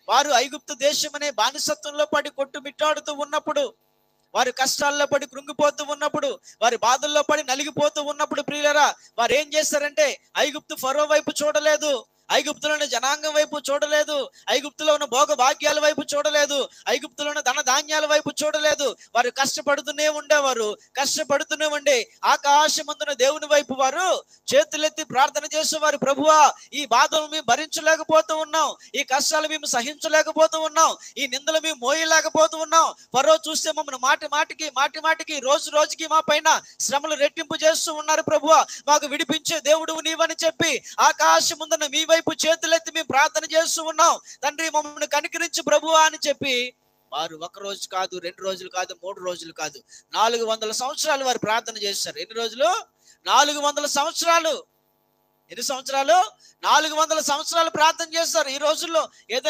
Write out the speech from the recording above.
వారు ఐగుప్తు దేశం అనే బానిసత్వంలో పడి కొట్టుమిట్టాడుతూ ఉన్నప్పుడు, వారి కష్టాల్లో పడి కృంగిపోతూ ఉన్నప్పుడు, వారి బాధల్లో పడి నలిగిపోతూ ఉన్నప్పుడు ప్రియులరా, వారు ఏం చేస్తారంటే ఐగుప్తు ఫరో వైపు చూడలేదు, ఐగుప్తులోని జనాంగం వైపు చూడలేదు, ఐగుప్తులో ఉన్న భోగ భాగ్యాల వైపు చూడలేదు, ఐగుప్తులో ఉన్న ధన ధాన్యాల వైపు చూడలేదు. వారు కష్టపడుతూనే ఉండేవారు. కష్టపడుతూనే ఉండే ఆకాశమందున దేవుని వైపు వారు చేతులెత్తి ప్రార్థన చేసేవారు. ప్రభువా, ఈ బాధలు మేము భరించలేకపోతూ ఉన్నాం, ఈ కష్టాలు మేము సహించలేకపోతూ ఉన్నాం, ఈ నిందలు మేము మోయలేకపోతూ ఉన్నాం. ఫరో చూస్తే మమ్మల్ని మాటి మాటికి రోజు రోజుకి మా పైన శ్రమలు రెట్టింపు చేస్తూ ఉన్నారు. ప్రభువా, మాకు విడిపించే దేవుడు నీవని చెప్పి ఆకాశముందున మీ వైపు చేతులెత్తి మేము ప్రార్థన చేస్తూ ఉన్నాం. తండ్రి, మమ్మల్ని కనికరించి ప్రభువా అని చెప్పి వారు 1 రోజు కాదు, 2 రోజులు కాదు, 3 రోజులు కాదు, 400 సంవత్సరాలు వారు ప్రార్థన చేశారు. ఎన్ని రోజులు? 400 సంవత్సరాలు. ఎన్ని సంవత్సరాలు? 400 సంవత్సరాలు ప్రార్థన చేస్తారు. ఈ రోజుల్లో ఏదైనా